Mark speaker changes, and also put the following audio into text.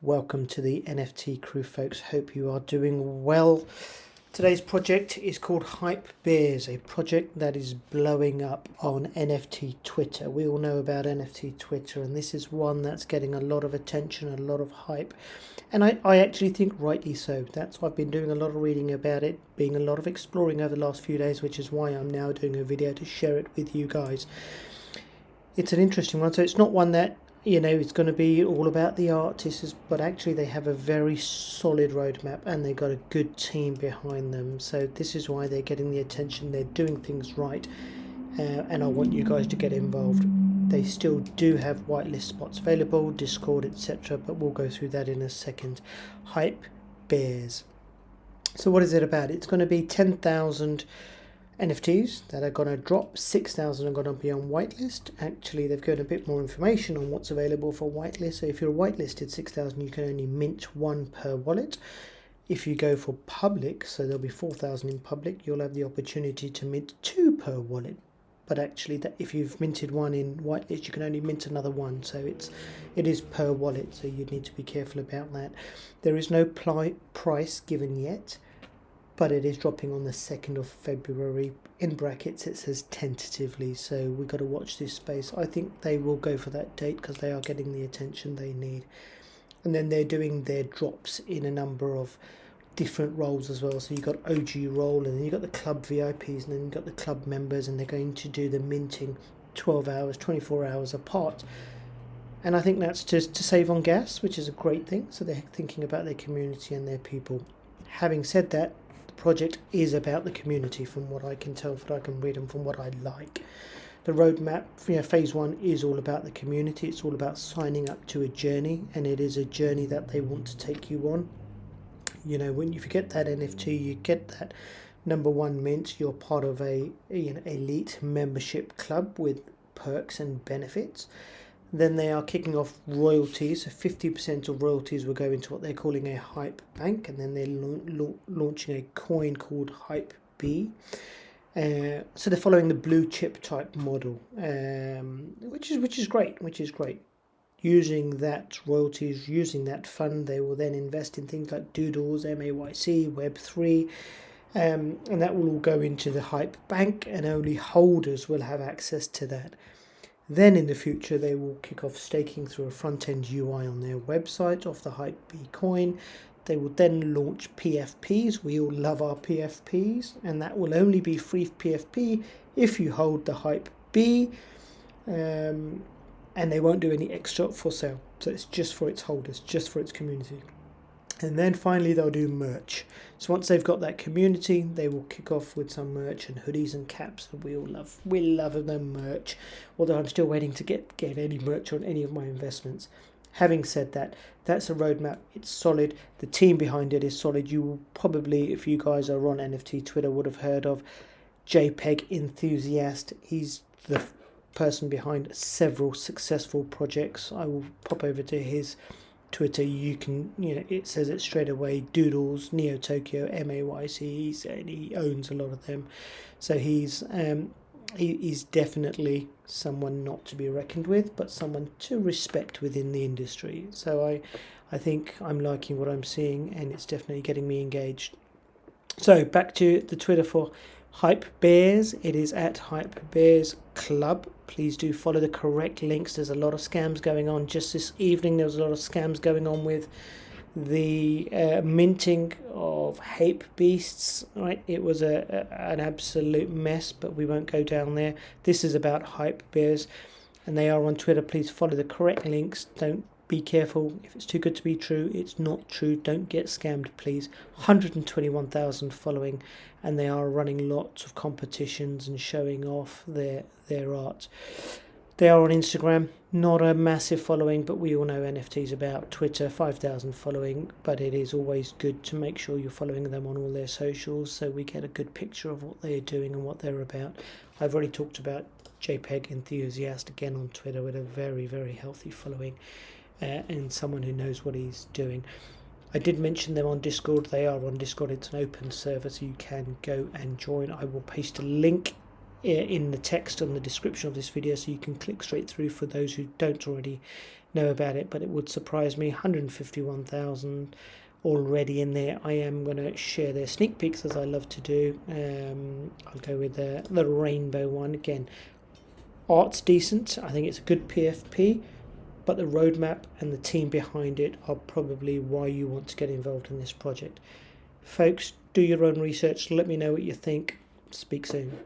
Speaker 1: Welcome to the NFT crew, folks. Hope you are doing well. Today's project is called HYPEBEARS, a project that is blowing up on NFT Twitter. We all know about NFT Twitter, and this is one that's getting a lot of attention, a lot of hype. And I actually think rightly so. That's why I've been doing a lot of reading about it, being a lot of exploring over the last few days, which is why I'm now doing a video to share it with you guys. It's an interesting one. So it's not one that it's going to be all about the artists, but actually they have a very solid roadmap and they've got a good team behind them. So this is why they're getting the attention. They're doing things right, and I want you guys to get involved. They still do have whitelist spots available, Discord, etc., but we'll go through that in a second. HYPEBEARS. So what is it about? It's going to be 10,000 NFTs that are going to drop. 6,000 are going to be on whitelist. Actually, they've got a bit more information on what's available for whitelist. So if you're whitelisted 6,000, you can only mint one per wallet. If you go for public, so there'll be 4,000 in public, you'll have the opportunity to mint two per wallet. But actually, that if you've minted one in whitelist, you can only mint another one. So it is per wallet. So you need to be careful about that. There is no price given yet, but it is dropping on the 2nd of February. In brackets it says tentatively, so we've got to watch this space. I think they will go for that date because they are getting the attention they need. And then they're doing their drops in a number of different roles as well. So you've got OG role, and then you've got the club VIPs, and then you've got the club members, and they're going to do the minting 12 hours, 24 hours apart. And I think that's just to save on gas, which is a great thing. So they're thinking about their community and their people. Having said that, project is about the community from what I can tell, from what I can read, and from what I like. The roadmap, phase 1 is all about the community. It's all about signing up to a journey, and it is a journey that they want to take you on. When you get that NFT, you get that number 1 mint, you're part of a elite membership club with perks and benefits. Then they are kicking off royalties. So 50% of royalties will go into what they're calling a hype bank, and then they're launching a coin called HYPEB. So they're following the blue chip type model, which is great. Using that royalties, using that fund, they will then invest in things like Doodles, MAYC, Web3, and that will all go into the hype bank, and only holders will have access to that. Then in the future, they will kick off staking through a front-end UI on their website of the HYPEB coin. They will then launch PFPs. We all love our PFPs, and that will only be free PFP if you hold the HYPEB, and they won't do any extra for sale. So it's just for its holders, just for its community. And then finally they'll do merch. So once they've got that community, they will kick off with some merch and hoodies and caps. And we love them merch. Although I'm still waiting to get any merch on any of my investments. Having said that, that's a roadmap. It's solid. The team behind it is solid. You will probably, if you guys are on NFT Twitter, would have heard of JPEG Enthusiast. He's the person behind several successful projects. I will pop over to his Twitter. You can, it says it straight away: Doodles, Neo Tokyo, MAYC, and he owns a lot of them. So he's definitely someone not to be reckoned with, but someone to respect within the industry. So I think I'm liking what I'm seeing, and it's definitely getting me engaged. So back to the Twitter for HYPEBEARS. It is at HYPEBEARS Club. Please do follow the correct links. There's a lot of scams going on. Just this evening there was a lot of scams going on with the minting of Hape Beasts. Right, it was an absolute mess, but we won't go down there. This is about HYPEBEARS, and they are on Twitter. Please follow the correct links. Don't be careful. If it's too good to be true, it's not true. Don't get scammed, please. 121,000 following, and they are running lots of competitions and showing off their art. They are on Instagram, not a massive following, but we all know NFTs about. Twitter, 5,000 following, but it is always good to make sure you're following them on all their socials so we get a good picture of what they're doing and what they're about. I've already talked about JPEG Enthusiast again on Twitter with a very, very healthy following. And someone who knows what he's doing. I did mention them on Discord. They are on Discord. It's an open server, so you can go and join. I will paste a link in the text on the description of this video, so you can click straight through for those who don't already know about it, but it would surprise me. 151,000 already in there. I am going to share their sneak peeks, as I love to do. I'll go with the rainbow one. Again, art's decent. I think it's a good PFP, but the roadmap and the team behind it are probably why you want to get involved in this project. Folks, do your own research. Let me know what you think. Speak soon.